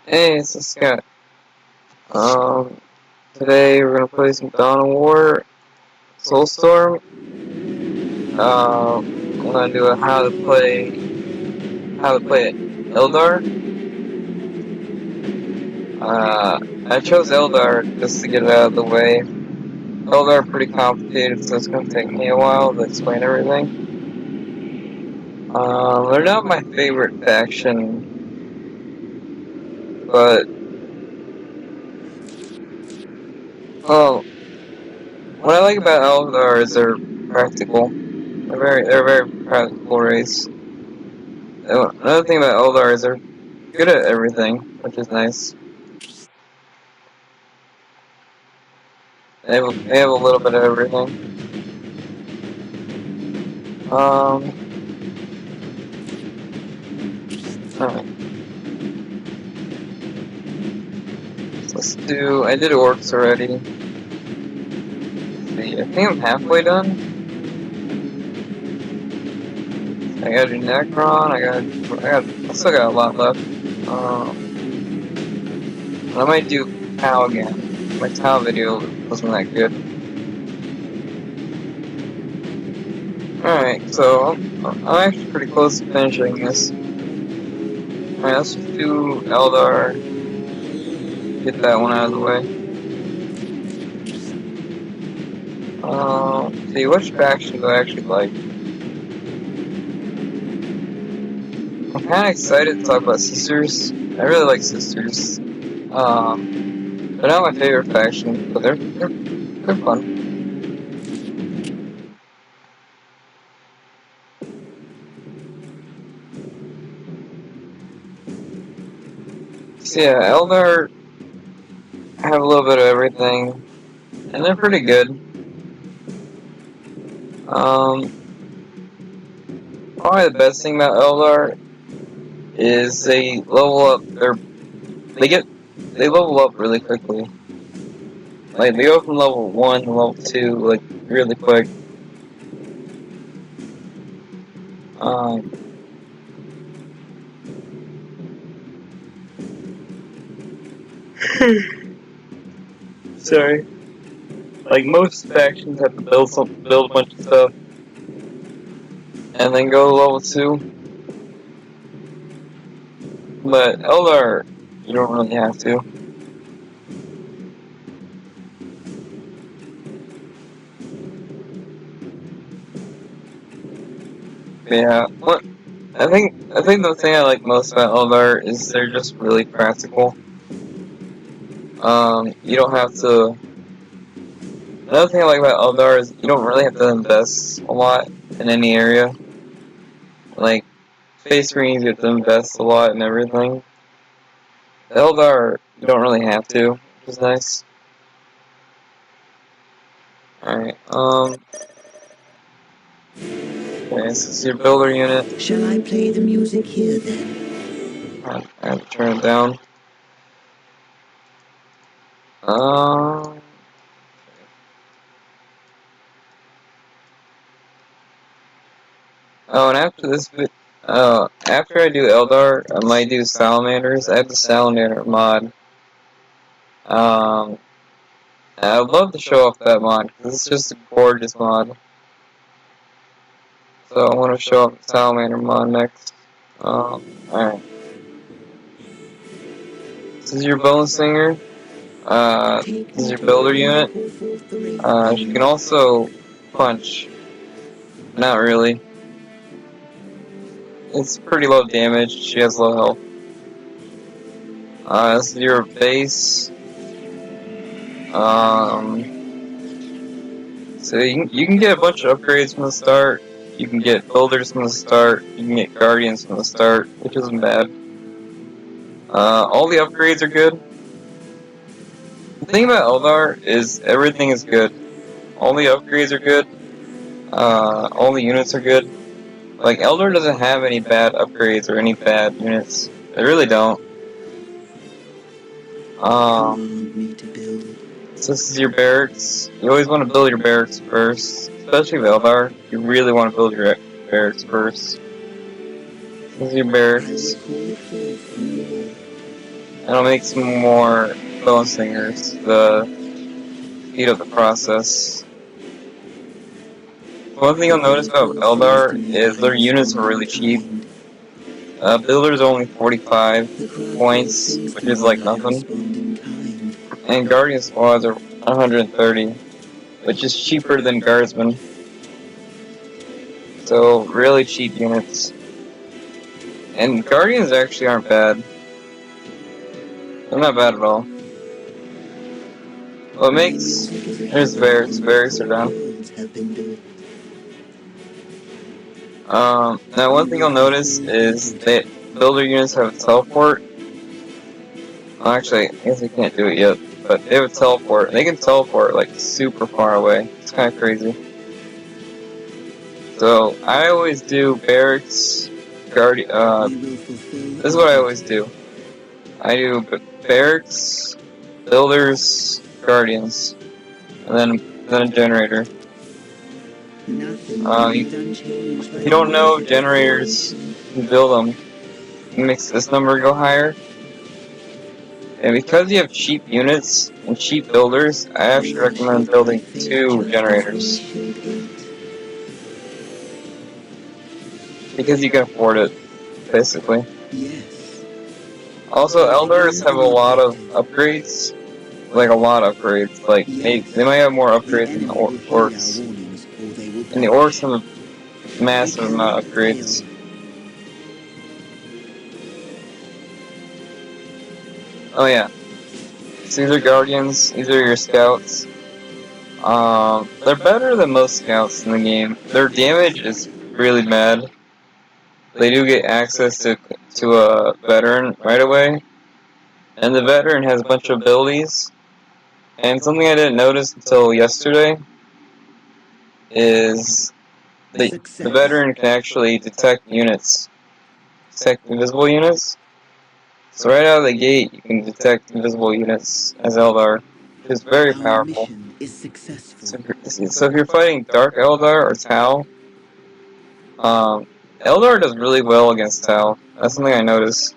Hey, it's Scott. Um, Today we're gonna play some Dawn of War, Soulstorm. I'm gonna do a how to play Eldar. I chose Eldar just to get it out of the way. Eldar are pretty complicated, so it's gonna take me a while to explain everything. They're not my favorite faction, but well, what I like about Eldar is they're practical. They're a very practical race. Another thing about Eldar is they're good at everything, which is nice. They have a little bit of everything. Alright. I did orcs already. Let's see, I think I'm halfway done. I gotta do Necron, I still got a lot left. I might do Tau again. My Tau video wasn't that good. Alright, so I'm actually pretty close to finishing this. Alright, let's just do Eldar. Get that one out of the way. See, which faction do I actually like? I'm kind of excited to talk about Sisters. I really like Sisters. They're not my favorite faction, but they're fun. So yeah, Eldar have a little bit of everything, and they're pretty good. Probably the best thing about Eldar is they level up. They level up really quickly. Like they go from level 1 to level 2 like really quick. Um, Sorry. Like most factions have to build a bunch of stuff, and then go to level 2. But Eldar, you don't really have to. But yeah, I think the thing I like most about Eldar is they're just really practical. You don't have to. Another thing I like about Eldar is you don't really have to invest a lot in any area. Like Space Marines, you have to invest a lot in everything. Eldar, you don't really have to, which is nice. Alright, okay, this is your builder unit. Shall I play the music here then? I have to turn it down. Um, oh, and after I do Eldar, I might do salamanders. I have the salamander mod. Um, I would love to show off that mod, because it's just a gorgeous mod. So I want to show off the salamander mod next. Alright. This is your bone singer. This is your builder unit. She can also punch. Not really. It's pretty low damage. She has low health. This is your base. So you can get a bunch of upgrades from the start. You can get builders from the start. You can get guardians from the start, which isn't bad. All the upgrades are good. The thing about Eldar is everything is good. All the upgrades are good. All the units are good. Like Eldar doesn't have any bad upgrades or any bad units. They really don't. So this is your barracks. You always want to build your barracks first, especially with Eldar. You really want to build your barracks first. This is your barracks. And I'll make some more bone singers to speed up the process. One thing you'll notice about Eldar is their units are really cheap. Builder's only 45 points, which is like nothing. And Guardian squads are 130, which is cheaper than Guardsmen. So, really cheap units. And Guardians actually aren't bad. They're not bad at all. What makes... There's barracks. Barracks are down. Now one thing you'll notice is that builder units have a teleport. Well, actually, I guess they can't do it yet, but they have a teleport. They can teleport like super far away. It's kind of crazy. So I always do barracks, this is what I always do. I do barracks, builders, guardians, and then a generator. If you don't know generators, you build them. It makes this number go higher. And because you have cheap units and cheap builders, I actually recommend building 2 generators. Because you can afford it, basically. Also, Eldars have a lot of upgrades. Like, a lot of upgrades. Like, they might have more upgrades than the Orcs. And the Orcs have a massive amount of upgrades. Oh yeah. So these are Guardians, these are your Scouts. They're better than most Scouts in the game. Their damage is really bad. They do get access to a veteran right away. And the veteran has a bunch of abilities. And something I didn't notice until yesterday is the veteran can actually detect units. Detect invisible units. So right out of the gate, you can detect invisible units as Eldar, which is very powerful. So if you're fighting Dark Eldar or Tau, Eldar does really well against Tau. That's something I noticed.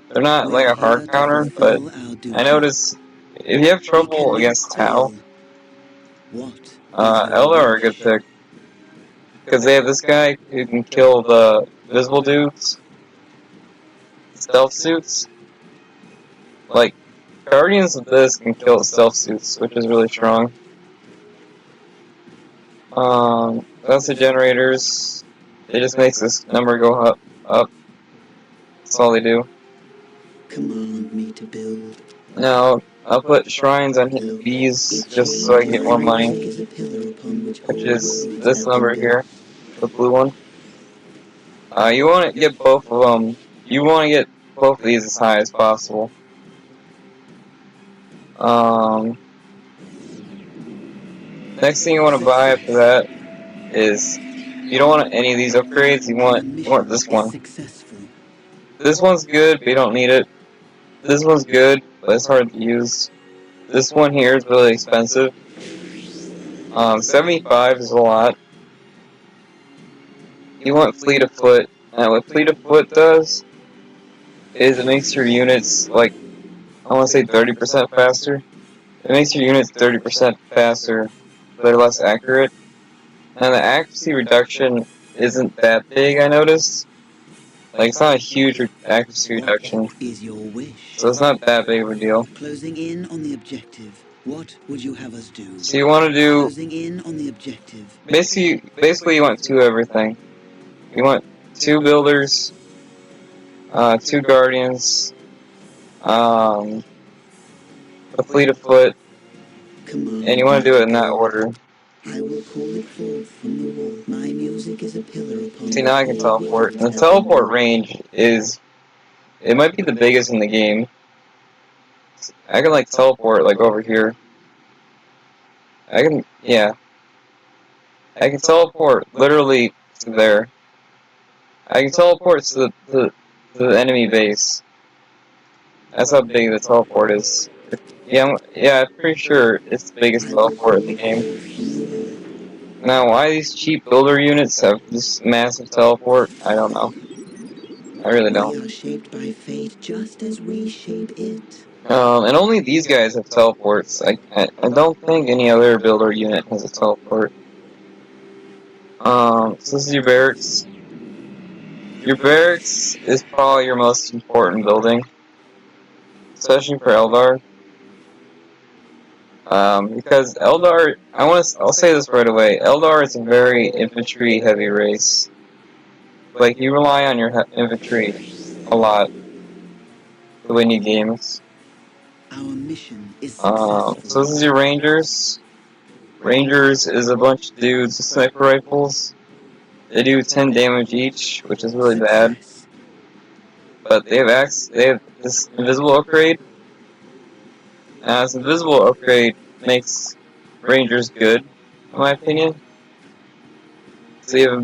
They're not like a hard counter, but I notice if you have trouble against Tau, Eldar are a good pick. Because they have this guy who can kill the visible dudes, stealth suits. Like, Guardians of this can kill stealth suits, which is really strong. That's the generators. It just makes this number go up. That's all they do. Command me to build. Now, I'll put shrines on these just so I can get more money, which is this number here, the blue one. You want to get both of them. You want to get both of these as high as possible. Next thing you want to buy after that is you don't want any of these upgrades. You want this one. This one's good, but you don't need it. This one's good, but it's hard to use. This one here is really expensive. 75 is a lot. You want Fleet of Foot. And what Fleet of Foot does is it makes your units, like, I want to say 30% faster. It makes your units 30% faster. They're less accurate. And the accuracy reduction isn't that big, I noticed. Like, it's not a huge accuracy reduction. So it's not that big of a deal. Closing in on the objective. What would you have us do? So you want to do... Closing in on the objective. Basically you want 2 everything. You want 2 builders, 2 guardians, a fleet of foot, and you want to do it in that order. I will call it forth from the wall. My music is a pillar upon. See, now I can teleport. And the teleport range is... It might be the biggest in the game. I can, like, teleport, like, over here. Yeah. I can teleport literally to there. I can teleport to the enemy base. That's how big the teleport is. Yeah, I'm pretty sure it's the biggest teleport in the game. Now, why these cheap builder units have this massive teleport, I don't know. I really We don't. are shaped by fate just as we shape it. And only these guys have teleports. I don't think any other builder unit has a teleport. So this is your barracks. Your barracks is probably your most important building, especially for Eldar. Because Eldar, I'll say this right away. Eldar is a very infantry-heavy race. Like you rely on your infantry a lot to win you games. Our mission is So successful. this is your Rangers. Rangers is a bunch of dudes with sniper rifles. They do 10 damage each, which is really bad. Success. But they have this invisible upgrade. This invisible upgrade makes Rangers good, in my opinion. So you have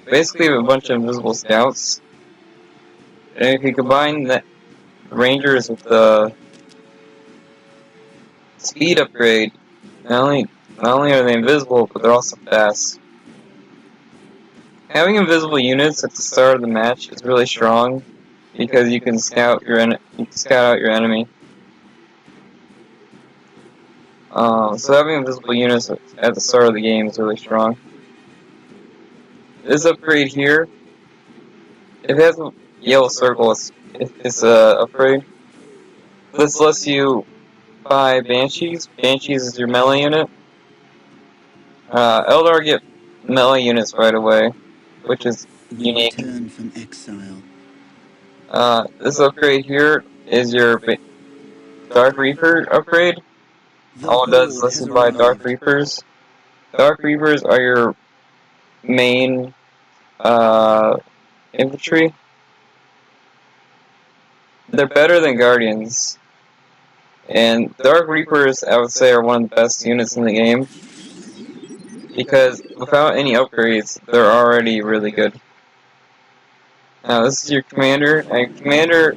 basically you have a bunch of invisible scouts. And if you combine the Rangers with the speed upgrade, not only are they invisible, but they're also fast. Having invisible units at the start of the match is really strong because you can scout out your enemy. So having invisible units at the start of the game is really strong. This upgrade here, if it has a yellow circle, it's a upgrade. This lets you buy Banshees. Banshees is your melee unit. Eldar get melee units right away, which is We unique. return from exile. This upgrade here is your Dark Reaper upgrade. The All it does is horde lets has you buy Dark arrived. Reapers. Dark Reapers are your main infantry. They're better than Guardians. And Dark Reapers, I would say, are one of the best units in the game. Because without any upgrades, they're already really good. Now, this is your commander. And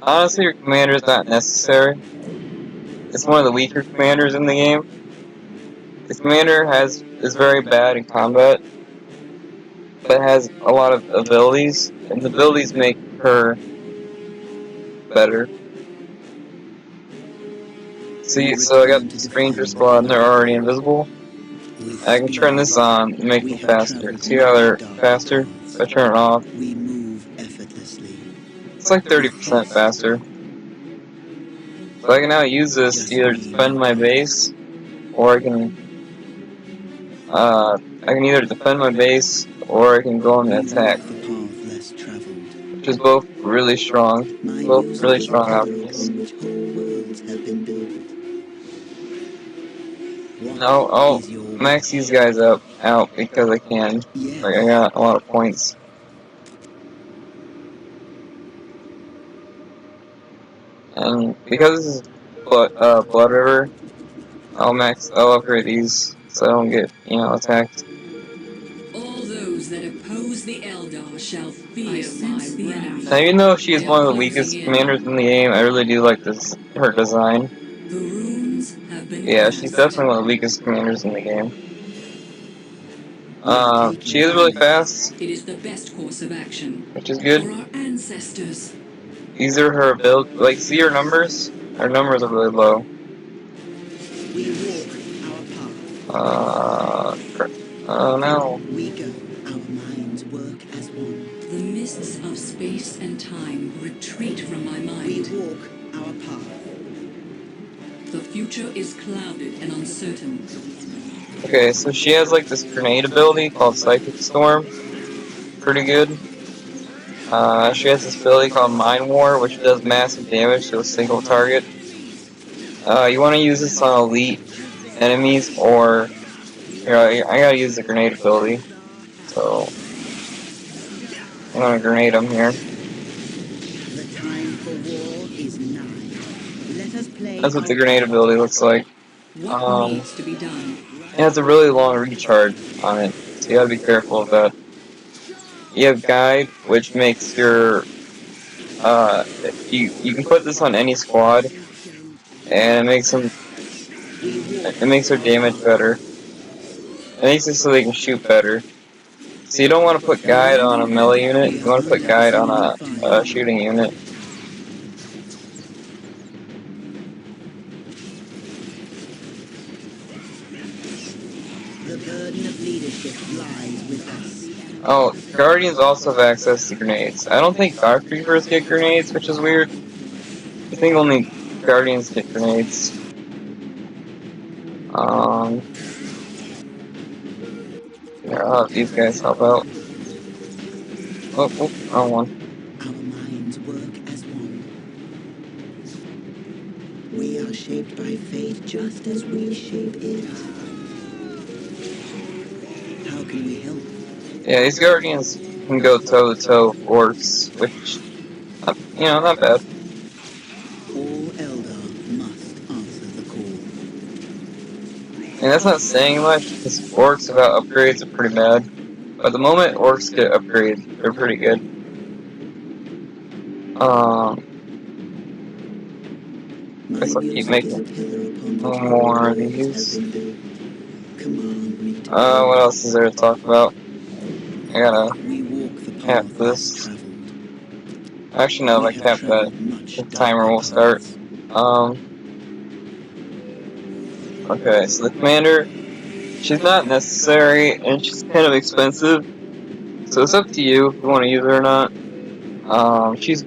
honestly, your commander is not necessary. It's one of the weaker commanders in the game. The commander is very bad in combat, but has a lot of abilities, and the abilities make her better. We See, so I got return to this ranger defend. squad, and they're already invisible. With I can turn this speed, on and make we them have faster. traveled See how many they're dark faster? If paths. I turn it off, We move effortlessly. it's like With 30% haste, faster. So I can now use this to just either we defend know my better. base, or I can either defend my base, or I can go and We attack, walk the path less traveled. which is both really strong. My Both music really is a strong pillar options. upon which whole worlds have been built. What I'll is your max wish? these guys out because I can. Like I Yes, got a lot of points, and because this is Blood River, I'll upgrade these so I don't get attacked. All those that oppose the Eldar shall fear my wrath. Now even though she is They are one of the closing weakest in. commanders in the game, I really do like her design. The runes have been Yeah, she's cast. definitely one of the weakest commanders in the game. we are taking She is really fire. fast, It is the best course of action. which is good. For our ancestors. These are her build. Like, see her numbers? Her numbers are really low. We walk our path. Uh, oh no. We go. Our minds work as one. The mists of space and time retreat from my We mind. walk our path. The future is clouded and uncertain. Okay, so she has like this grenade ability called Psychic Storm. Pretty good. She has this ability called Mind War, which does massive damage to a single target. You want to use this on elite enemies, or here, I gotta use the grenade ability. So I'm gonna grenade them here. The time for war is nigh. Let us play That's what our the grenade part. ability looks like. What needs to be done? It has a really long recharge on it, so you gotta be careful of that. You have Guide, which makes your uh, you can put this on any squad, and We walk it makes their our damage path. better. It makes it so they can shoot better. So you don't want to put guide on a melee unit, We you are want to put under guide on enemy a fire. shooting unit. The burden of leadership lies with us. Oh, Guardians also have access to grenades. I don't think Dark Reapers get grenades, which is weird. I think only Guardians get grenades. Yeah, I'll have these guys help out. Oh, wrong one. Our minds work as one. We are shaped by fate just as we shape it. How can we help? Yeah, these Guardians can go toe to toe with orcs, which, not bad. All Eldar must answer the call. And that's not saying much, because orcs without upgrades are pretty bad. But the moment orcs get upgrades, they're pretty good. My Guess I'll keep music is making a pillar upon which more of whole worlds have these. been built. Command me to What go. else is there to talk about? I gotta We walk the cap path less this. traveled. Actually, no, if We I have cap that, traveled much the timer darker will start. paths. Um, okay, so the commander, she's not necessary, and she's kind of expensive. So it's up to you if you want to use her or not. She's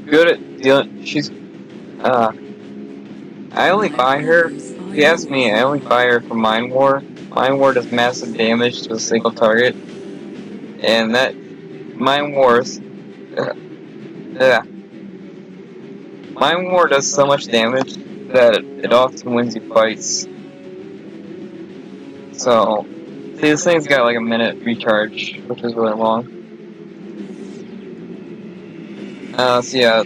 good at dealing. I only My buy her. powers If are you ask me, yours I only now. buy her for Mind War. Mind War does massive damage to a single target, and that Mind Wars, uh, yeah, Mind War does so much damage that it often wins you fights. So, see, this thing's got like a minute recharge, which is really long. So yeah,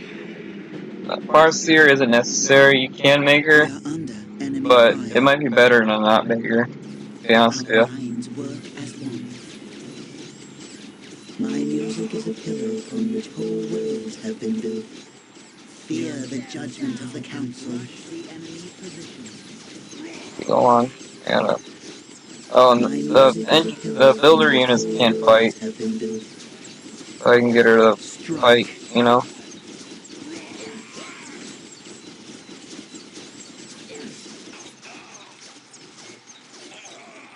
Farseer isn't necessary. You can make her, We are under enemy but it fire. might be better to not make her. To be honest Our with minds work as one. My music is a pillar upon which whole worlds have been built. Fear the judgment of the council. The enemy position. you. Go on. I gotta. Oh, and My music is a pillar the upon builder which units whole can't fight, worlds have been built. so I can get her to fight. Strike.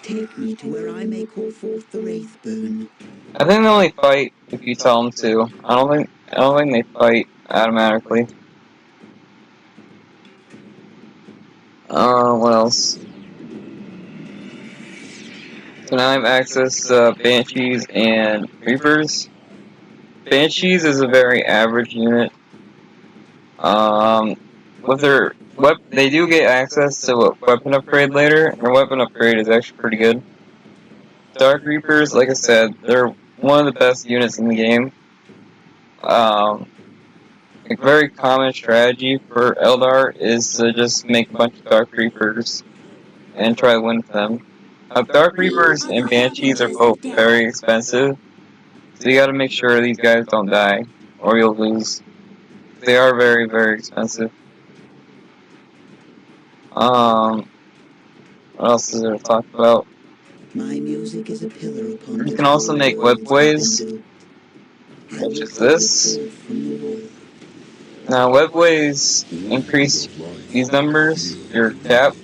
Take me to where I may call forth the wraith burn. I think they only fight if you tell them to. I don't think they fight automatically. What else? So now I have access to Banshees and Reapers. Banshees is a very average unit. With their they do get access to a weapon upgrade later, and their weapon upgrade is actually pretty good. Dark Reapers, like I said, they're one of the best units in the game. A very common strategy for Eldar is to just make a bunch of Dark Reapers and try to win with them. Dark We Reapers are the and Banshees are Harbingers both of death. very expensive, so you gotta make sure these guys don't die, or you'll lose. They are very, very expensive. What else is there to talk about? My music is a pillar upon You which can also whole make worlds have been webways, built. I which will is call it this. forth from the wall. Now, webways increase these numbers, your cap,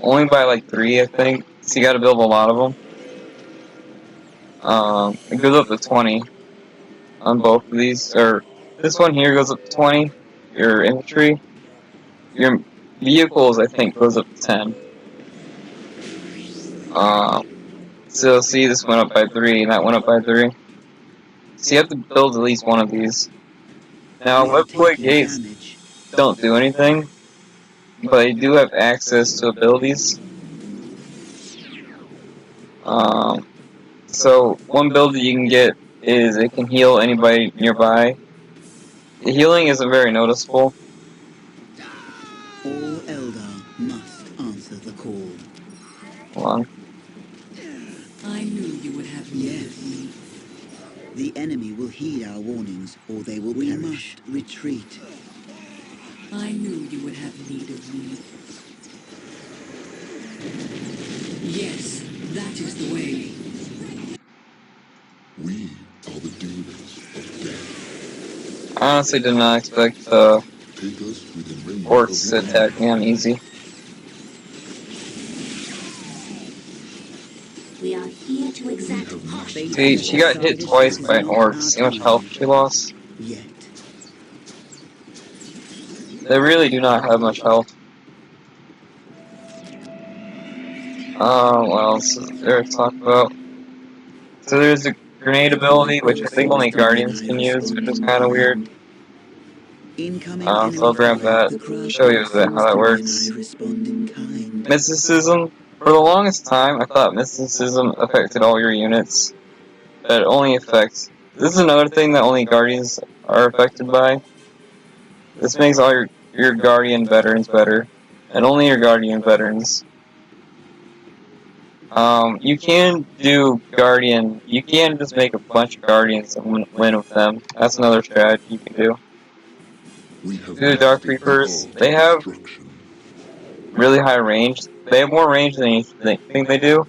only by like 3, I think. So you gotta build a lot of them. It goes up to 20 on both of these, or this one here goes up to 20, your infantry. Your vehicles, I think, goes up to 10. Um, so see, this went up by 3, and that went up by 3. So you have to build at least one of these. Now, We are webway taking gates damage. don't do anything, but they do have access to abilities. Um, so one build that you can get is it can heal anybody nearby. The healing isn't very noticeable. All Eldar must answer the call. Hold on. I knew you would have need of Yes. me. The enemy will heed our warnings, or they will perish. We must retreat. I knew you would have need of me. Yes, that is the way. We are the demons of death. I honestly did not expect Take us within range orcs of to your attack me on easy. We are here to exact harsh See, she got hit twice by an orc. See how much health she lost? Yet. They really do not have much health. What else is there to talk about? So there's a grenade ability, which I think only Guardians can use, which is kind of weird. Incoming So I'll grab that, show you how that works. Mysticism. For the longest time, I thought mysticism affected all your units, but it only affects... This is another thing that only Guardians are affected by. This makes all your Guardian veterans better, and only your Guardian veterans. You can do Guardian. You can just make a bunch of Guardians and win with them. That's another strategy you can do. Do the Dark Reapers. They have really high range. They have more range than you think they do.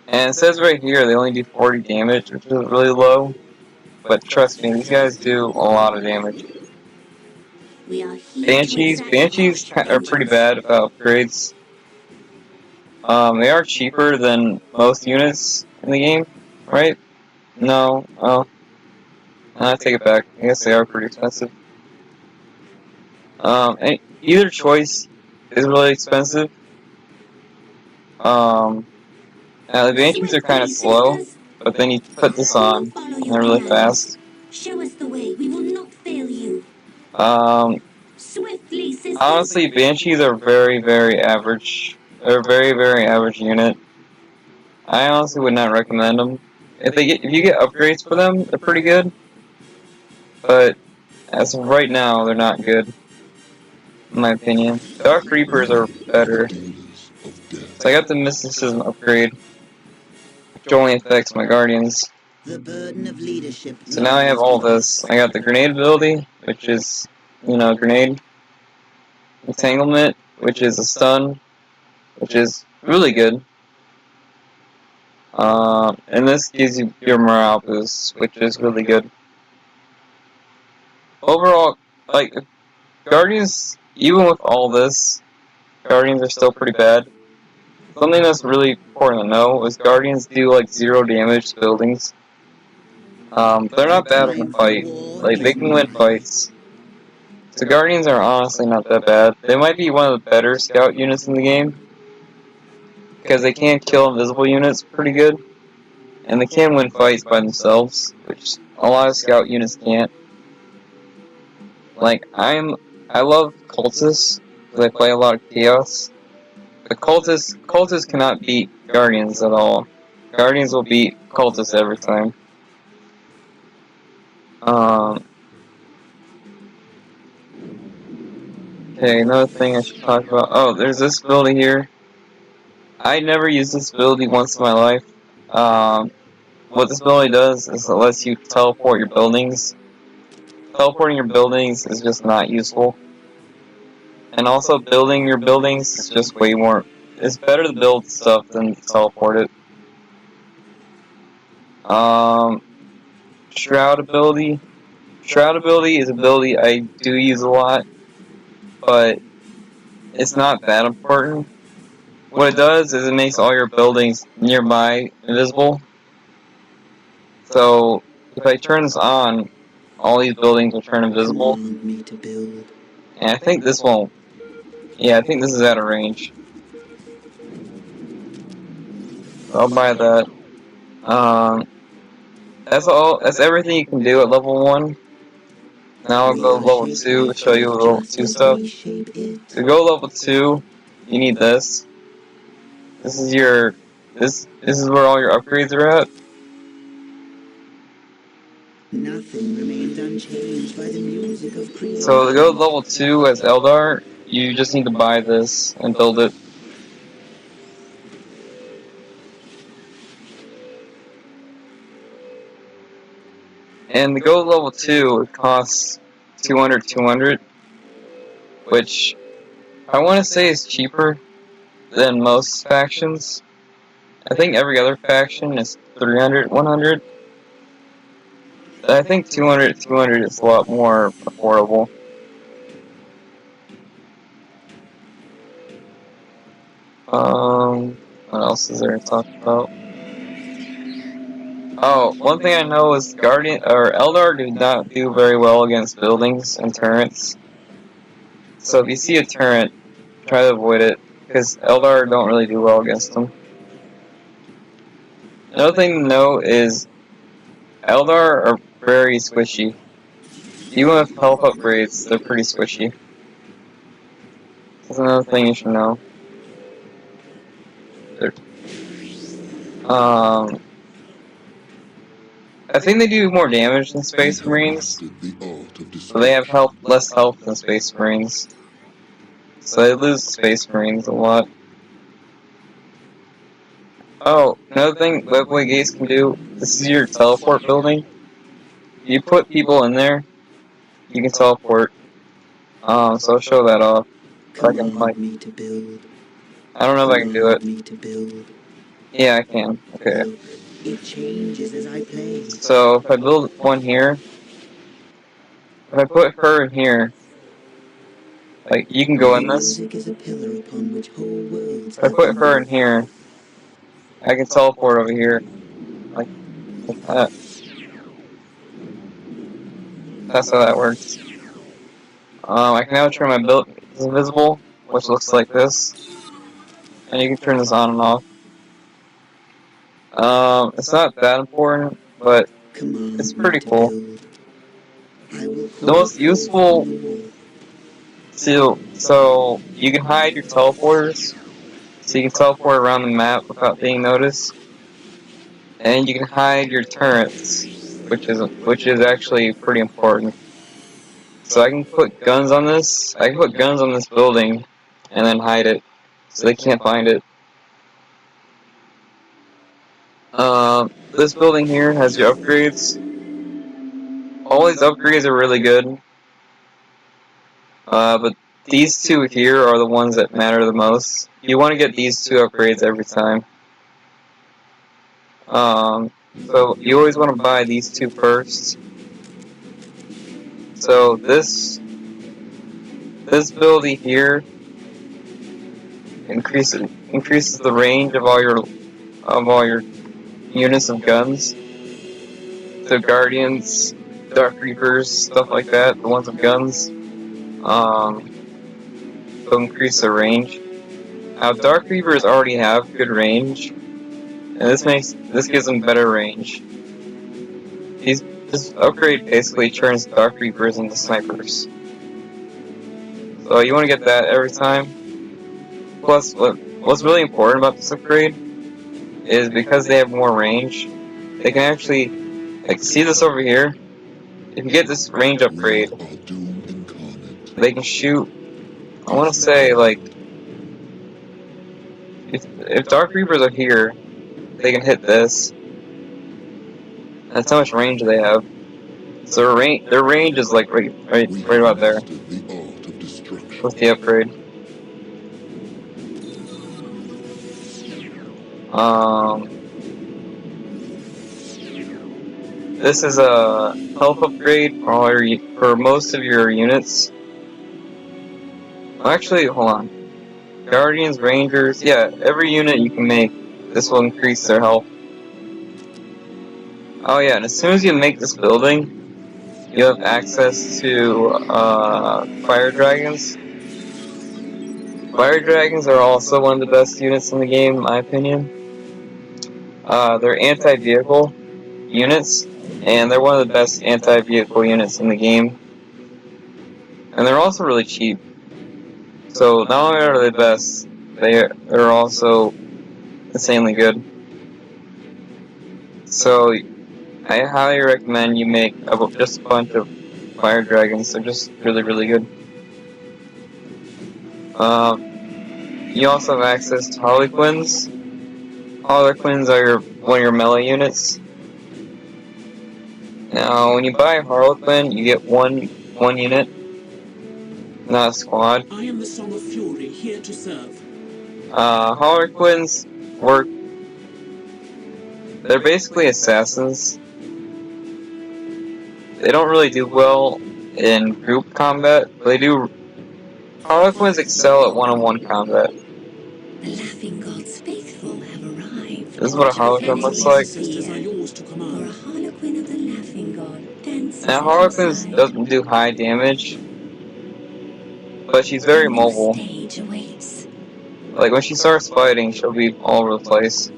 And it says right here they only do 40 damage, which is really low. But trust me, these guys do a lot of damage. Banshees. Banshees are pretty bad without upgrades. They are cheaper than most units in the game, right? No. Oh. I take it back. I guess they are pretty expensive. Either choice is really expensive. The Banshees are kind of slow, but then you put this on, and they're really fast. Show us the way. We will not fail you. Swiftly, sisters. Honestly, Banshees are very, very average. They're a very, very average unit. I honestly would not recommend them. If you get upgrades for them, they're pretty good. But as of right now, they're not good, in my opinion. Dark Reapers are better. So I got the Mysticism upgrade, which only affects my Guardians. The burden of leadership. So now I have all this. I got the Grenade ability, which is, grenade. Entanglement, which is a stun, which is really good. And this gives you your morale boost, which is really good. Overall, like, Guardians, even with all this, Guardians are still pretty bad. Something that's really important to know is Guardians do like 0 damage to buildings. They're not bad in a fight. Like, they can win fights. So Guardians are honestly not that bad. They might be one of the better scout units in the game, because they can kill invisible units pretty good, and they can win fights by themselves, which a lot of scout units can't. Like, I love cultists, because I play a lot of chaos. But cultists cannot beat Guardians at all. Guardians will beat cultists every time. Okay, another thing I should talk about. Oh, there's this ability here. I never used this ability once in my life. What this ability does is it lets you teleport your buildings. Teleporting your buildings is just not useful. And also, building your buildings is just way more... It's better to build stuff than to teleport it. Shroud ability. Shroud ability is an ability I do use a lot, but it's not that important. What it does is it makes all your buildings nearby invisible. So, if I turn this on, all these buildings will turn invisible. And I think this won't. Yeah, I think this is out of range. I'll buy that. That's all. That's everything you can do at level 1. Now I'll go level 2 to show you level 2 stuff. To go level 2, you need this. This is your... This is where all your upgrades are at. Nothing remains unchanged by the music of creation. So to go level 2 as Eldar, you just need to buy this and build it. And to go level 2, it costs 200, which I want to say is cheaper than most factions. I think every other faction is 300, 100. I think 200 is a lot more affordable. What else is there to talk about? Oh, one thing I know is Eldar do not do very well against buildings and turrets. So if you see a turret, try to avoid it, because Eldar don't really do well against them. Another thing to know is Eldar are very squishy. Even with health upgrades, they're pretty squishy. That's another thing you should know. Um, I think they do more damage than Space Marines, but they have less health than Space Marines. So they lose to Space Marines a lot. Oh, another thing Webway Gates can do, this is your teleport building. You put people in there, you can teleport. So I'll show that off. If I can, Command me to build. I don't know if I can do it. Command me to build. Yeah, I can. Okay. Well, it changes as I play. So if I build one here, if I put her in here, like, you can go My in this. music is a pillar upon which whole worlds If I have put been her in built. here, I can teleport over here. Like that. That's how that works. I can now turn my build invisible, which looks like this. And you can turn this on and off. It's not that important, but it's Command me pretty to cool. build. I will The call most forth from useful the wall. so you can hide your teleporters, so you can teleport around the map without being noticed, and you can hide your turrets, which is actually pretty important. So I can put guns on this. I can put guns on this building, and then hide it, so they can't find it. This building here has your upgrades. All these upgrades are really good, but these two here are the ones that matter the most. You want to get these two upgrades every time. So you always want to buy these two first. So this ability here increases the range of all your units of guns. So Guardians, Dark Reapers, stuff like that, the ones with guns. Will increase the range. Now Dark Reapers already have good range, and this gives them better range. This upgrade basically turns Dark Reapers into snipers. So you want to get that every time. Plus, what's really important about this upgrade is because they have more range, they can actually, like, see this over here? If you get this range upgrade, they can shoot, I want to say, like, if Dark Reapers are here, they can hit this. That's how much range they have. So their range is like right about there with the upgrade. Um, this is a health upgrade for most of your units. Actually, hold on. Guardians, Rangers, yeah, every unit you can make, this will increase their health. Oh yeah, and as soon as you make this building, you have access to fire dragons. Fire dragons are also one of the best units in the game, in my opinion. They're anti-vehicle units, and they're one of the best anti-vehicle units in the game. And they're also really cheap. So not only are they best, they're also insanely good. So I highly recommend you make just a bunch of fire dragons. They're just really, really good. You also have access to Harlequins. Harlequins are one of your melee units. Now, when you buy a Harlequin, you get one unit, not a squad. I am the Song of Fury, here to serve. Harlequins work. They're basically assassins. They don't really do well in group combat, but they do. Harlequins excel at one-on-one combat. The laughing god's faithful have arrived. This is what a True Harlequin looks enemies like. Sisters are fear. yours to For a command. harlequin of the laughing god dances Now at your Harlequins side. doesn't do high damage, but she's A very new mobile. stage awaits. Like when she starts fighting, she'll be all over the place.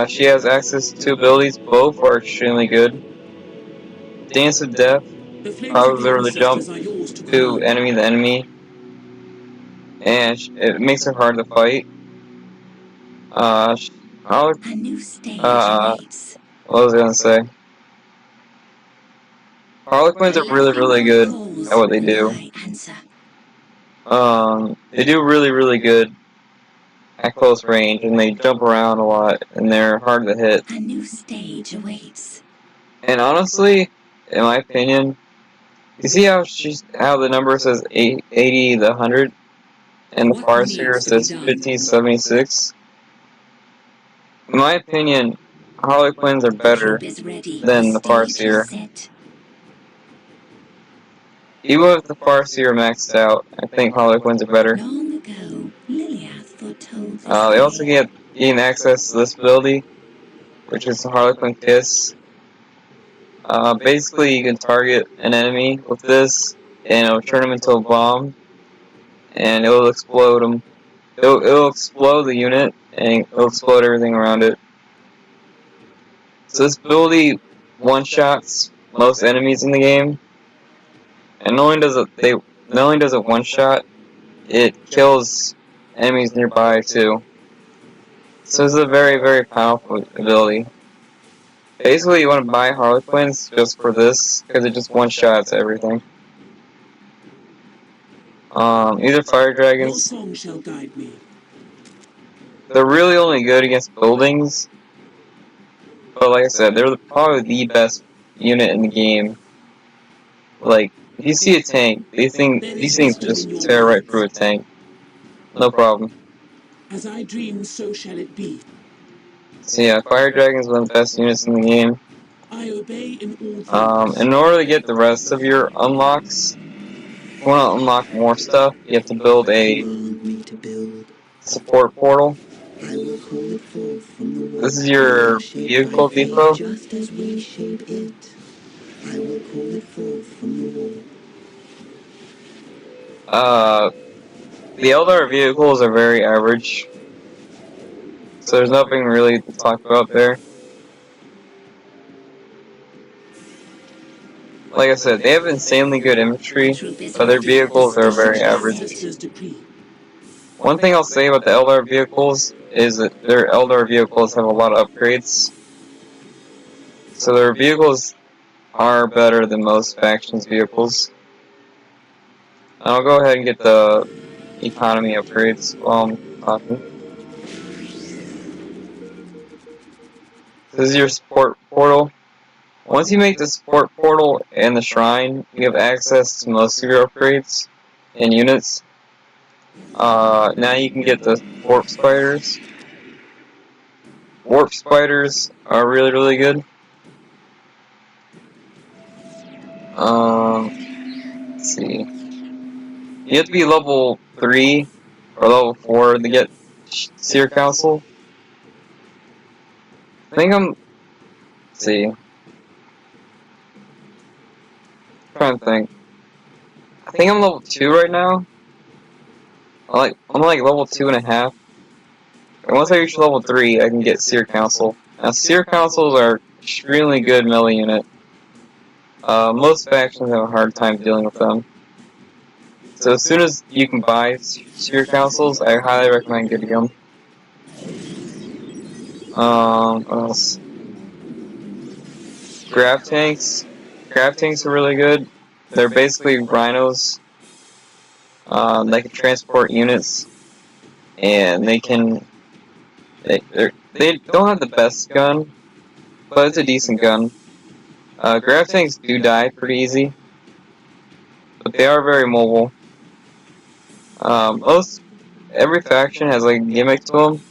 She has access to abilities, both are extremely good. Dance of Death The flames of causes the her to jump ancestors are yours to to command. enemy the enemy, and it makes her hard to fight. Uh, sh- Harle- A new stage uh, awaits. what was I gonna say? Harlequins The are really, laughing really god good calls, at what they and do. I answer. They do really, really good at close range, and they jump around a lot, and they're hard to hit. A new stage awaits. And honestly, in my opinion, you see how the number says 80 to 100, and the What Farseer needs to be says done? 5076? In my opinion, Harlequins are The better troop is ready. The than the stage is Farseer. set. Even if the Farseer maxed out, I think Harlequins are better. Long ago, Liliath foretold this They also day. gain access to this ability, which is the Harlequin Kiss. Basically, you can target an enemy with this, and it'll turn them into a bomb, and it'll explode them. It'll explode the unit, and it'll explode everything around it. So this ability one-shots most enemies in the game, and not only does it one-shot, it kills enemies nearby too. So this is a very, very powerful ability. Basically, you want to buy Harlequins just for this, because it just one-shots everything. Either Fire Your Dragons, song shall guide me. they're really only good against buildings, but like I said, they're probably the best unit in the game. Like, if you see a tank, There these is things wisdom just in your tear right through words. a tank. No problem. As I dream, so shall it be. So yeah, Fire Dragon is one of the best units in the game. I obey in all things. In order to get the rest of your unlocks, if you want to unlock more stuff, you have to build a Command me to build. support portal. I will call it forth from the wall. This is We are your shaped by vehicle fate depot. just as we shape it. I will call it forth from the wall. Uh, the Eldar vehicles are very average, so there's nothing really to talk about there. Like I said, they have insanely good The infantry, troop is but their ready. The vehicles are stage very Such is is the average. set. Master's decree. One thing I'll say about the Eldar vehicles is that their Eldar vehicles have a lot of upgrades, so their vehicles are better than most factions' vehicles. I'll go ahead and get the economy upgrades while I'm talking. This is your support portal. Once you make the support portal and the shrine, you have access to most of your upgrades and units. Now you can get the warp spiders. Warp spiders are really, really good. Let's see. You have to be level 3 or level 4 to get Seer Council. I think let's see. I'm trying to think. I think I'm level 2 right now. I'm like level 2.5. And once I reach level 3, I can get Seer Council. Now, Seer Councils are extremely good melee unit. Most factions have a hard time dealing with them. So as soon as you can buy Seer Councils, I highly recommend getting them. What else? Grav tanks. Grav tanks are really good. They're basically rhinos. They can transport units, and they don't have the best gun, but it's a decent gun. Grav tanks do die pretty easy, but they are very mobile. Most every faction has like a gimmick to them.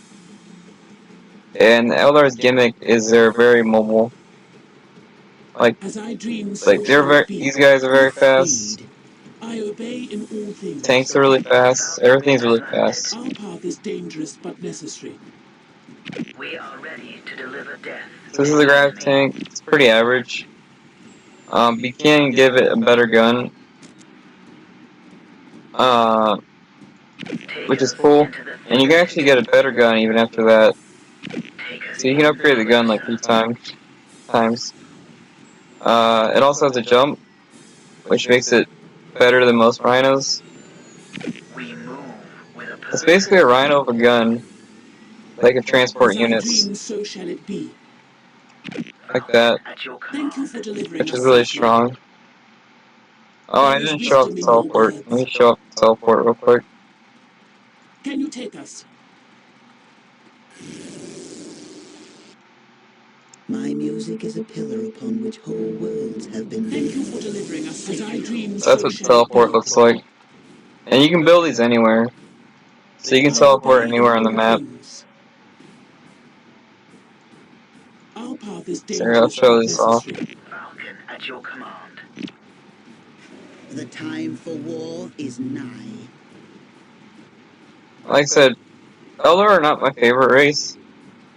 And the Eldar's gimmick is they're very mobile. As I dream, so Like shall it be. these guys are very fast. Speed. I obey in all things. Tanks are really fast. Everything's really fast. Our path is dangerous but necessary. We are ready to deliver death. So this is a grav tank. It's pretty average. But you can give it a better gun. Which is cool. And you can actually get a better gun even after that. So you can upgrade the gun like 3 times. It also has a jump, which makes it better than most rhinos. We move with a It's basically a rhino with a gun that can As transport I units dream, so shall it be. like that, at your Thank you command. for delivering which is us really safely. strong. Oh, and I There is didn't show up wisdom the in your teleport. Let words. me show up the teleport real quick. Can you take us? My music is a pillar upon which whole worlds have been Thank you built. for delivering us. As I dream, So that's so what the shall it teleport be. looks like. And you can build these anywhere. So you can I teleport obey in anywhere on the all map. things. Our path is So here, I'll dangerous show but this off. necessary. Falcon at your command. The time for war is nigh. Like I said, Eldar are not my favorite race.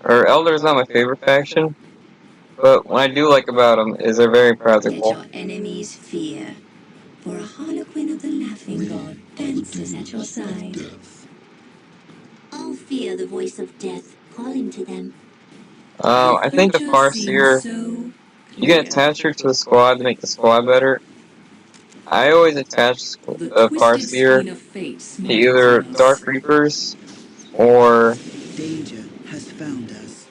Or Eldar is not my favorite faction. But what I do like about them is they're very Let practical. your enemies fear, for a harlequin of the laughing god dances at your side. Death. All fear the voice of death calling to them. The I think the future seems Farseer, so you can clear. attach her to the squad to make the squad better. I always attach The the twisted Farseer skein of fate to smiles either on us. Dark Reapers or Danger has found us.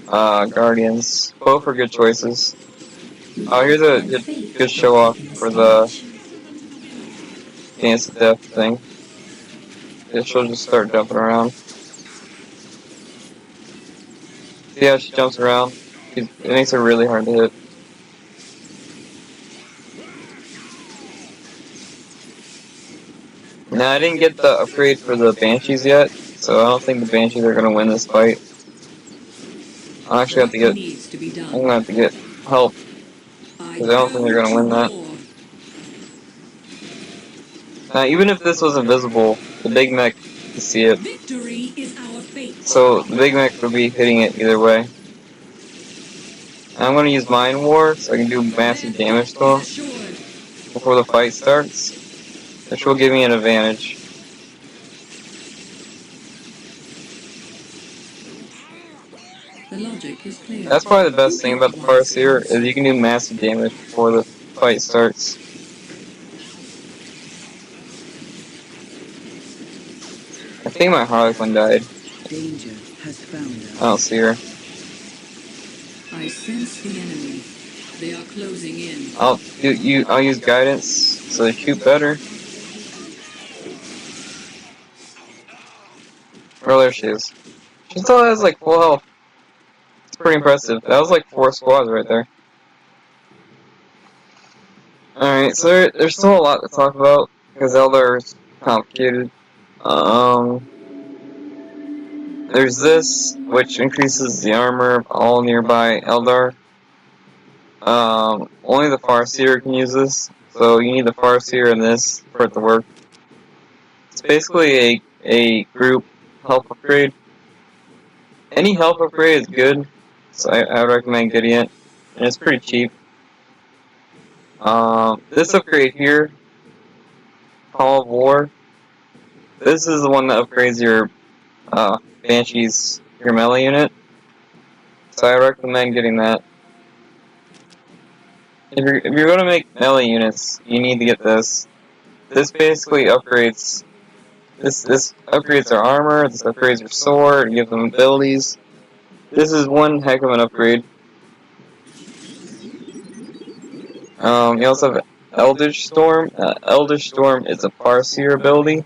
Guardians. Both are good choices. Oh, here's a And fate good will show off quicken the for the stage. Dance to Death thing. Yeah, she'll just start jumping around. See how she jumps around? It makes her really hard to hit. Now, I didn't get the upgrade for the Banshees yet, so I don't think the Banshees are going to win this fight. I actually have What to get, needs to be I'm going done? to have to get help, I because I don't think they're vow going to to win that. war. Now, even if this was invisible, the Big Mech can see it. Victory is our fate. So, the Big Mech would be hitting it either way. And I'm going to use Mind War, so I can do Their massive damage fate to is them assured. before the fight starts, which will give me an advantage. The logic is clear. That's probably the Who best thing can about the advance Farseer, is faster? you can do massive damage before the fight starts. I think my Harlequin died. Danger has found I don't us. see her. I sense the enemy. They are closing in. I'll use guidance so they shoot better. Oh, there she is. She still has like full health. It's pretty impressive. That was like 4 squads right there. Alright, so there's still a lot to talk about because Eldar is complicated. Um, there's this, which increases the armor of all nearby Eldar. Only the Farseer can use this, so you need the Farseer and this for it to work. It's basically a group health upgrade. Any health upgrade is good, so I would recommend getting it, and it's pretty cheap. This upgrade here, Call of War, this is the one that upgrades your Banshees, your melee unit, so I recommend getting that. If you're gonna make melee units, you need to get this. This basically upgrades. This upgrades their armor. This upgrades their sword. It gives them abilities. This is one heck of an upgrade. You also have Eldritch Storm. Eldritch Storm is a Farseer ability.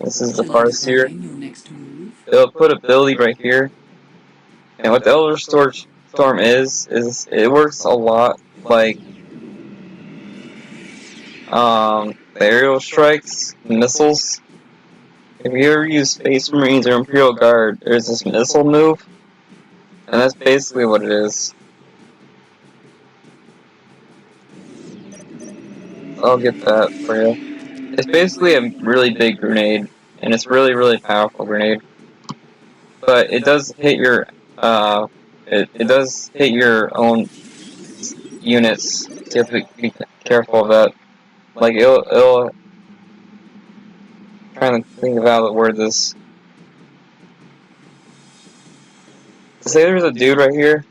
This is the Shall I Farseer. define your next move? It'll put ability right here. And what the Storm is it works a lot like aerial strikes, missiles. If you ever use Space Marines or Imperial Guard, there's this missile move, and that's basically what it is. I'll get that for you. It's basically a really big grenade, and it's really powerful grenade. But it does hit your it does hit your own units. So you have to be careful of that. Like it'll trying to think of how the word this. Say there's a dude right here,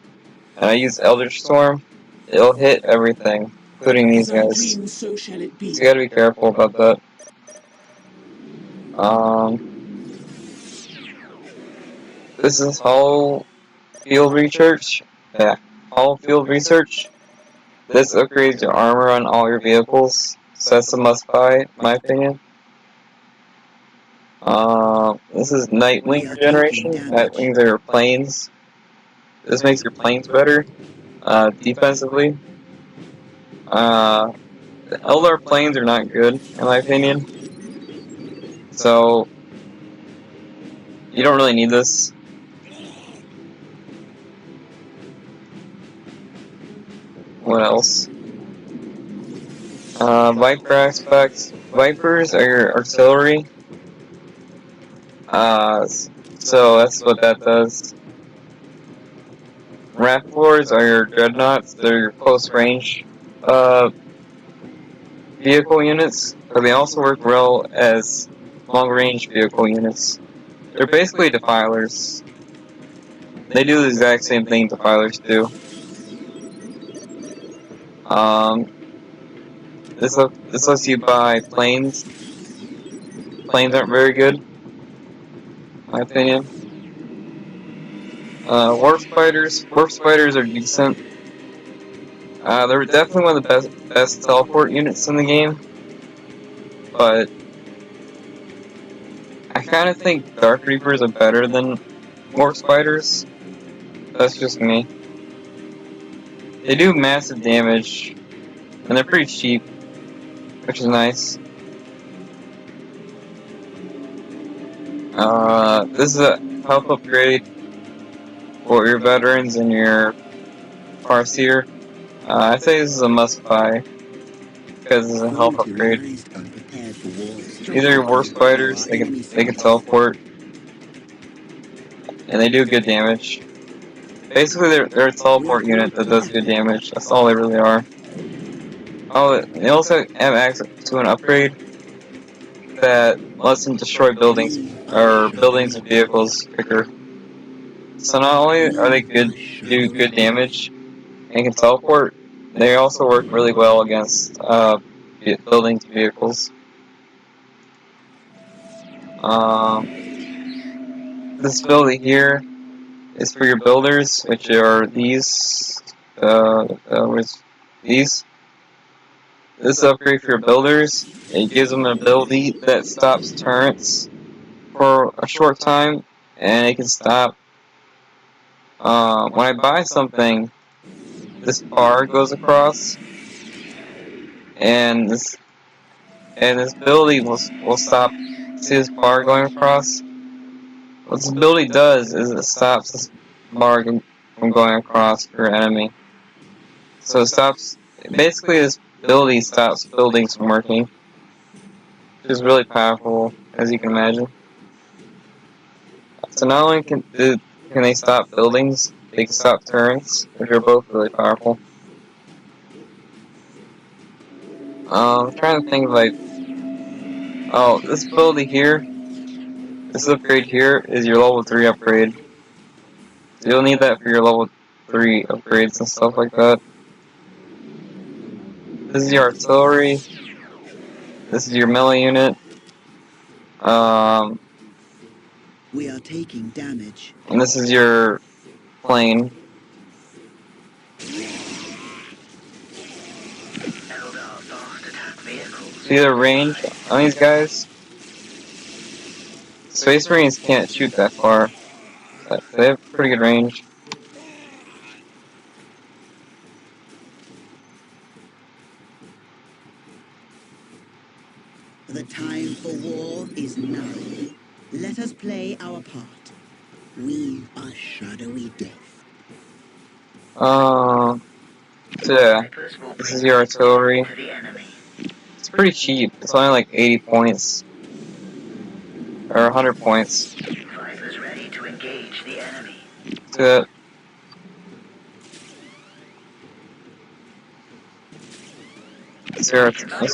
and I use Elder Storm. It'll hit everything, including these As I guys. dream, so shall it be. So you gotta be careful about that. This is Hollow Field Research. Yeah, Hollow Field Research. This upgrades your armor on all your vehicles, so that's a must-buy, in my opinion. This is Nightwing We are taking regeneration. damage. Nightwings are your planes. This makes your planes better, defensively. The Eldar planes are not good, in my opinion. So, you don't really need this. What else? Viper aspects. Vipers are your artillery. So that's what that does. Raptors are your dreadnoughts. They're your close range vehicle units, but they also work well as long range vehicle units. They're basically defilers. They do the exact same thing defilers do. Um, this lets you buy planes. Planes aren't very good, in my opinion. Warp spiders. Warp spiders are decent. They're definitely one of the best teleport units in the game, but I kind of think Dark Reapers are better than Warp spiders. That's just me. They do massive damage, and they're pretty cheap, which is nice. This is a health upgrade for your veterans and your Farseer. I say this is a must-buy because it's a health Those who upgrade. rise unprepared for war These are your struggle Warp while spiders. our enemy They can suffers. teleport, and they do good damage. Basically, they're a teleport unit that does good damage. That's all they really are. Oh, they also have access to an upgrade that lets them destroy buildings We are the or buildings shining and vehicles quicker. So not only are they We good, are do shining good damage and can teleport, they also work really well against buildings and vehicles. This ability here is for your builders, which are these. Where's these? This upgrade for your builders. It gives them an ability that stops turrets for a short time, and it can stop. When I buy something, this bar goes across, and this ability will stop. See this bar going across? What this ability does is it stops this bar from going across your enemy. So it stops. Basically, this ability stops buildings from working, which is really powerful, as you can imagine. So not only can they stop buildings, they can stop turrets, which are both really powerful. I'm trying to think of like, oh, this ability here, this upgrade here is your level 3 upgrade. So you'll need that for your level 3 upgrades and stuff like that. This is your artillery. This is your melee unit. Um, We are taking damage. and this is your plane. See the range on these guys? Space Marines can't shoot that far. But they have pretty good range. The time for war is now. Let us play our part. We are shadowy death. So yeah, this is your artillery. It's pretty cheap. It's only like 80 points. Or 100 points. Vipers ready to engage the enemy. So that's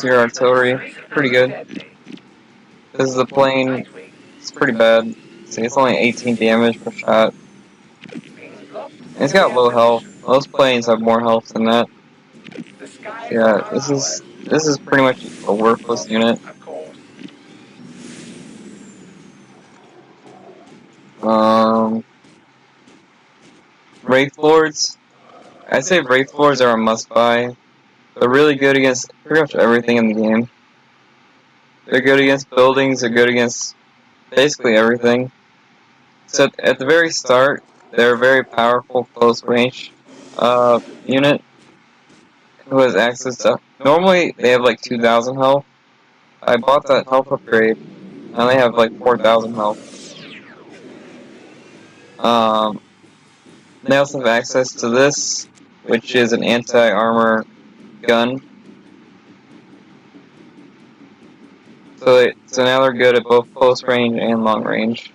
your artillery. Pretty good. This is a plane. It's pretty bad. See, it's only 18 damage per shot. And it's got low health. Most planes have more health than that. Yeah, this is pretty much a worthless unit. Um, Wraith Lords. I'd say Wraith Lords are a must-buy. They're really good against pretty much everything in the game. They're good against buildings. They're good against basically everything. So at the very start, they're a very powerful close range unit who has access to. Normally they have like 2,000 health. I bought that health upgrade, and they have like 4,000 health. They also have access to this, which is an anti-armor gun. So now they're good at both close range and long range.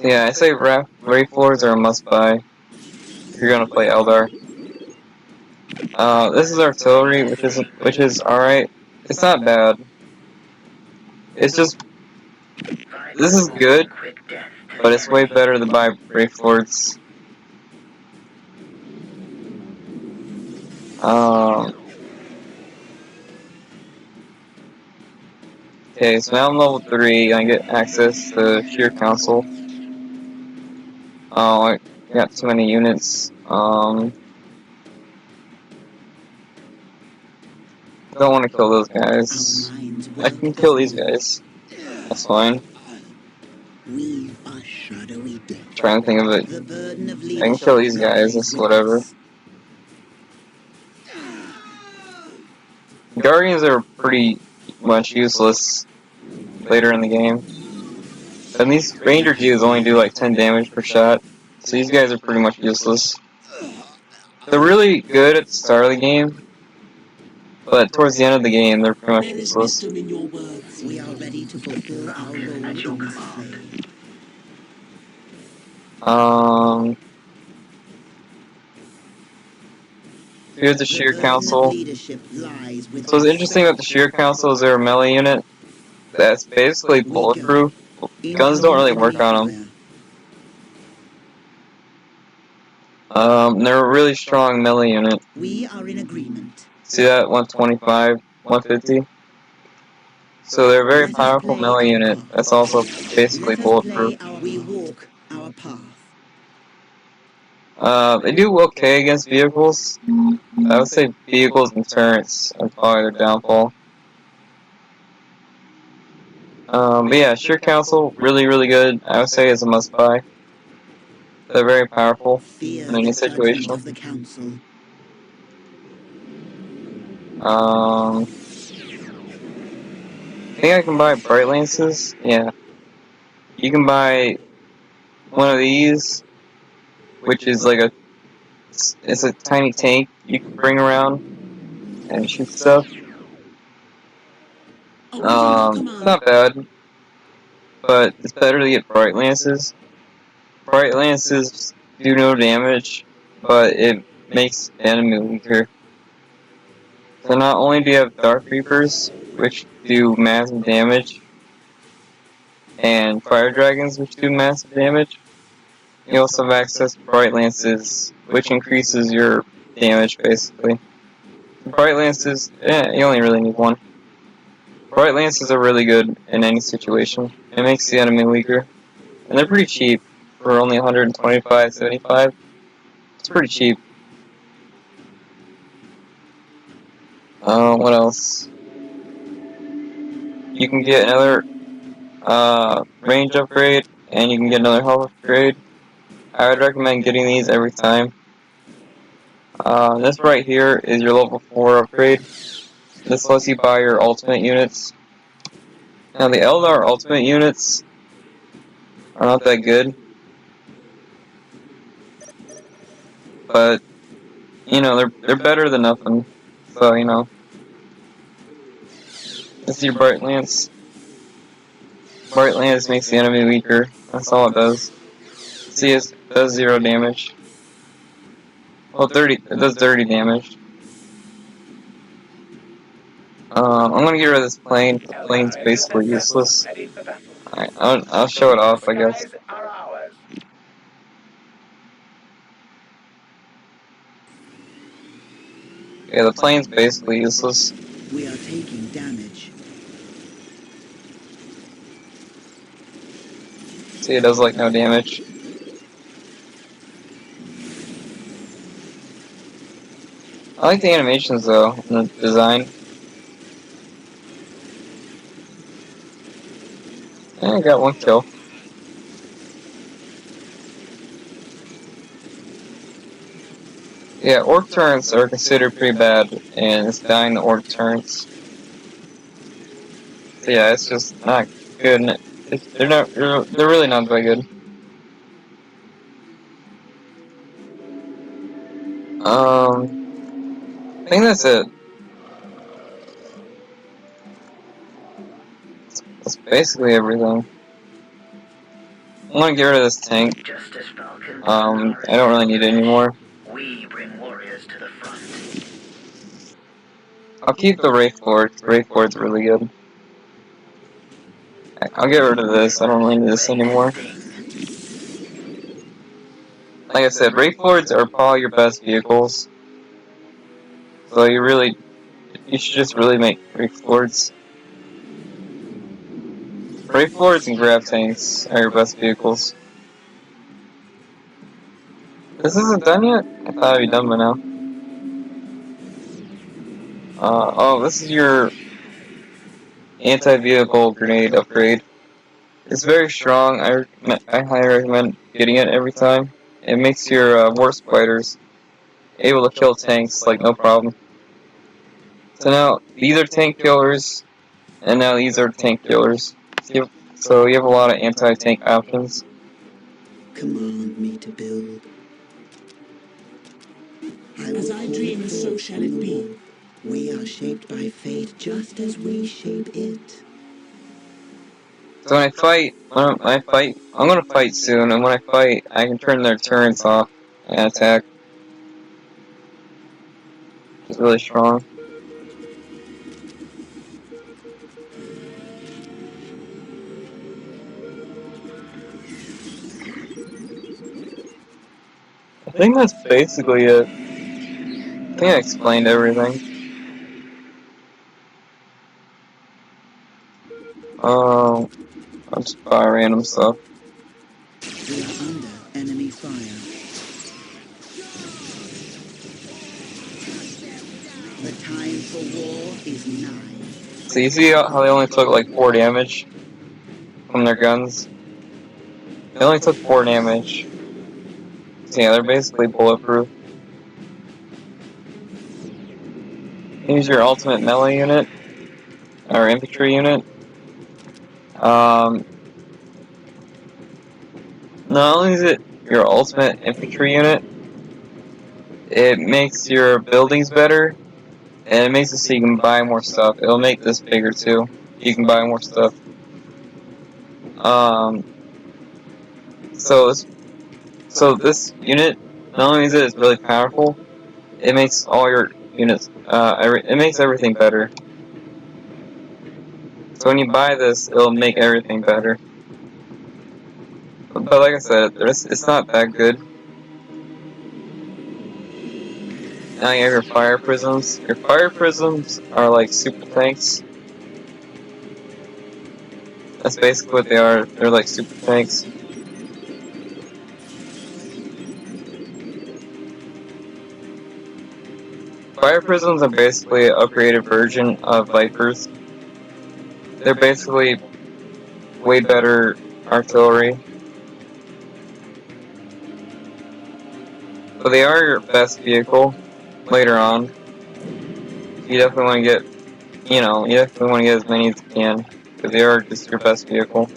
So yeah, I say Wraith Lords are a must-buy if you're gonna play Eldar. This is artillery, which is alright. It's not bad. It's just this is good, but it's way better to buy Wraith Lords. Okay, so now I'm level 3. I get access to Sheer Council. Oh, I got too many units. Don't want to kill those guys. I can kill these guys. That's fine. We are shadowy death. Trying to think of it. The burden of I can kill these leadership guys. lies It's with whatever. us. Guardians are pretty much useless later in the game. And these Ranger Jews only do like 10 damage per shot. So these guys are pretty much useless. They're really good at the start of the game, but towards the end of the game, they're pretty much There is useless. wisdom in your words. We are ready to fulfill our roles in this play. Here's the Sheer Council. Leadership lies with So what's us. interesting about the Sheer Council is they're a melee unit that's basically bulletproof. Guns don't really work on them. They're a really strong melee unit. We are in agreement. See that? 125, 150. So they're a very powerful melee unit that's also basically bulletproof. We walk our path. They do okay against vehicles. I would say vehicles and turrets are probably their downfall. But yeah, Sheer Council, really, really good. I would say is a must-buy. They're very powerful in any situation. Of the council. I think I can buy Bright Lances. Yeah. You can buy one of these, which is like it's a tiny tank you can bring around and shoot stuff. Awaiting your It's command. not bad, but it's better to get Bright Lances. Bright Lances do no damage, but it makes the enemy weaker. So not only do you have Dark Reapers, which do massive damage, and Fire Dragons, which do massive damage, you also have access to Bright Lances, which increases your damage, basically. Bright Lances, you only really need one. Bright Lances are really good in any situation. It makes the enemy weaker. And they're pretty cheap for only 125.75. It's pretty cheap. What else? You can get another range upgrade, and you can get another health upgrade. I would recommend getting these every time. This right here is your level 4 upgrade. This lets you buy your ultimate units. Now the Eldar ultimate units are not that good, but you know they're better than nothing. So you know, this is your Bright Lance. Bright Lance makes the enemy weaker. That's all it does. See, it does 0 damage. Well, 30. It does 30 damage. I'm gonna get rid of this plane. The plane's basically useless. I'll show it off, I guess. Yeah, the plane's basically useless. We are taking damage. See, it does like no damage. I like the animations though, and the design. Yeah, I got 1 kill. Yeah, orc turrets are considered pretty bad, and it's dying to orc turrets. So yeah, it's just not good. They're really not very good. I think that's it. That's basically everything. I'm gonna get rid of this tank. I don't really need it anymore. We bring warriors to the front. I'll keep the Wraith Lord. The Wraith Lord's really good. I'll get rid of this. I don't really need this anymore. Like I said, Wraith Lords are probably your best vehicles. So you should just really make Wraith Lords. Wraith Lords and Grav Tanks are your best vehicles. This isn't done yet? I thought it'd be done by now. Oh, this is your anti-vehicle grenade upgrade. It's very strong. I highly recommend getting it every time. It makes your war spiders able to kill tanks like no problem. So now these are tank killers, and now these are tank killers. So you have a lot of anti-tank options. Command me to build. As I dream, so shall it be. We are shaped by fate just as we shape it. So when I fight, I'm gonna fight soon, and when I fight, I can turn their turrets off and attack. It's really strong. I think that's basically it. I think I explained everything. I'll just buy random stuff. We are under enemy fire. The time for war is nigh. So you see how they only took like 4 damage from their guns? They only took 4 damage. So yeah, they're basically bulletproof. Here's your ultimate melee unit, or infantry unit. Um, not only is it your ultimate infantry unit, it makes your buildings better, and it makes it so you can buy more stuff. It'll make this bigger too. You can buy more stuff. Um, so this unit, not only is it really powerful, it makes all your units, it makes everything better. So when you buy this, it'll make everything better. But like I said, it's not that good. Now you have your fire prisms. Your fire prisms are like super tanks. That's basically what they are. They're like super tanks. Fire prisms are basically an upgraded version of Vipers. They're basically way better artillery. But they are your best vehicle. later on. You definitely want to get, you definitely want to get as many as you can, because they are just your best vehicle.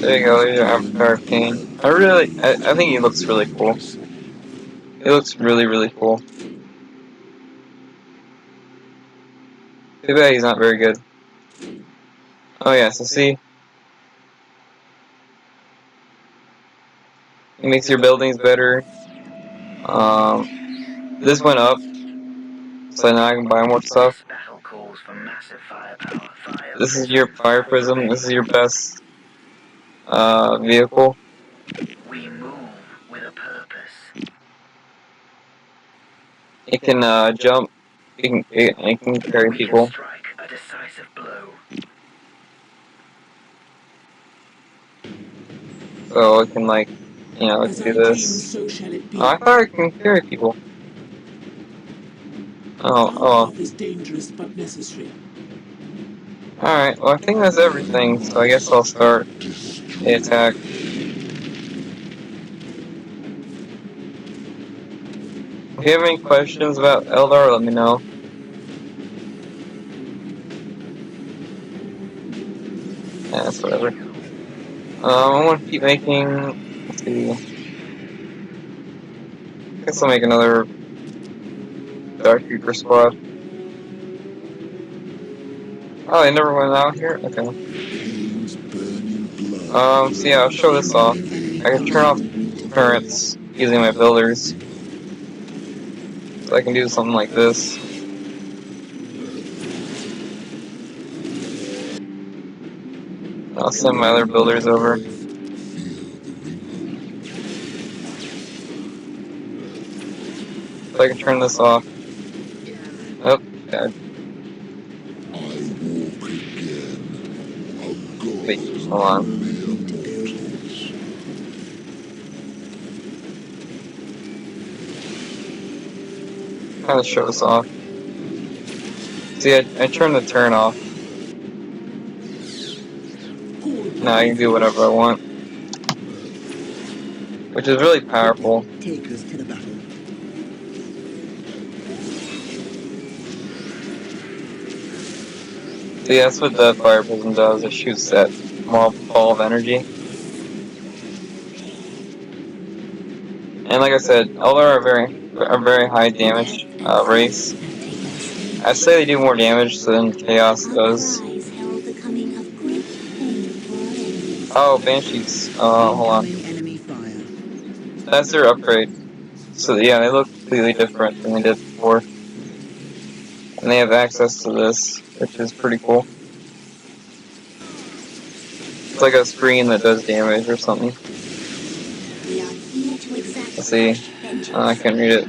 There you go, there's your Avatar of Cain. I think he looks really cool. He looks really, really cool. Too bad he's not very good. Oh yeah, so see? It makes your buildings better. This went up, so now I can buy more stuff. This battle calls for massive firepower. Fire This is your Fire Prism, this is your best vehicle. We move with a purpose. It can jump, it can carry We can people. strike a decisive blow. So it can like, it As can do I dream, this. so shall it Oh, be. I thought it can carry people. Oh, Our oh. path is dangerous but necessary. Alright, well I think that's everything, so I guess I'll start the attack. If you have any questions about Eldar, let me know. Yeah, that's whatever. I want to keep making, let's see, I guess I'll make another Dark Reaper squad. Oh, they never went out here? Okay. So yeah, I'll show this off. I can turn off turrets using my builders. So I can do something like this. I'll send my other builders over. So I can turn this off. Oh, God. Wait, hold on. Kind of show this off. See, I turned the turn off. Now I can do whatever I want. Which is really powerful. Take us to the battle. See, that's what the Fire Prism does. It shoots that small ball of energy. And like I said, Eldar are very high damage race. I'd say they do more damage than Chaos Our does. cries herald the coming of great pain for our enemies. Oh, Banshees. Hold on. Incoming enemy fire. That's their upgrade. So yeah, they look completely different than they did before. And they have access to this, which is pretty cool. It's like a screen that does damage or something. We are here to exact Let's see. I vengeance. can't read it.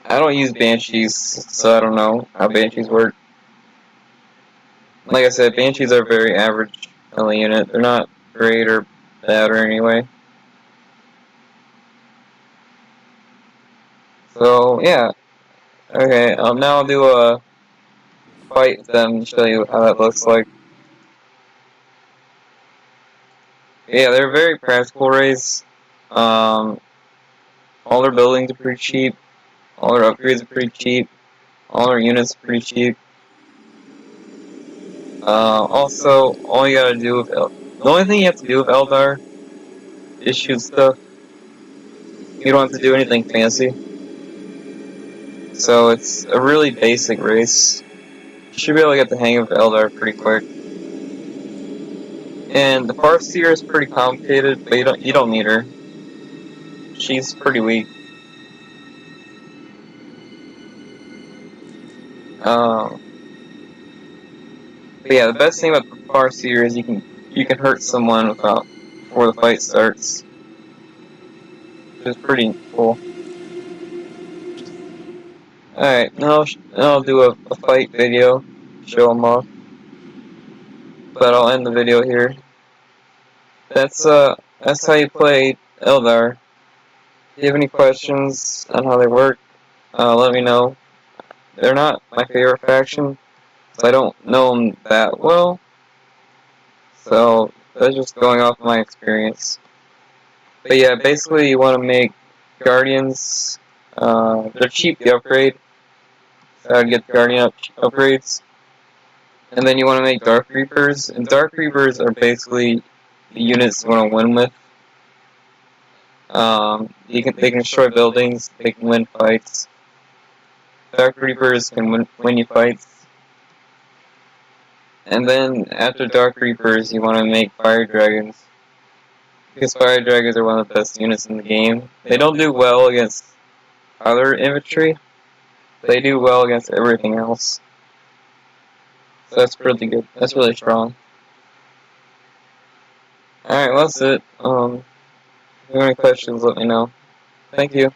I don't use Banshees, so I don't know how Banshees work. Like I said, Banshees are very average in the unit. They're not great or bad or anyway. So yeah. Okay. Now I'll do a fight with them to show you how that looks like. Yeah, they're a very practical race. All their buildings are pretty cheap. All their upgrades are pretty cheap. All their units are pretty cheap. Also, all you gotta do with the only thing you have to do with Eldar is shoot stuff. You don't have to do anything fancy. So it's a really basic race. You should be able to get the hang of Eldar pretty quick. And the Farseer is pretty complicated, but you don't need her. She's pretty weak. Um, but yeah, the best thing about the Farseer is you can hurt someone before the fight starts, which is pretty cool. Alright, now I'll do a fight video, show them off. But I'll end the video here. That's how you play Eldar. If you have any questions on how they work, let me know. They're not my favorite faction, so I don't know them that well. So that's just going off my experience. But yeah, basically you want to make Guardians. They're cheap to upgrade, so I'd get the Guardian upgrades. And then you want to make Dark Reapers, and Dark Reapers are basically the units you want to win with. They can destroy buildings, they can win fights. Dark Reapers can win you fights. And then after Dark Reapers, you want to make Fire Dragons. Because Fire Dragons are one of the best units in the game. They don't do well against other infantry. They do well against everything else. So that's really good. That's really strong. Alright, well that's it. If you have any questions, let me know. Thank you.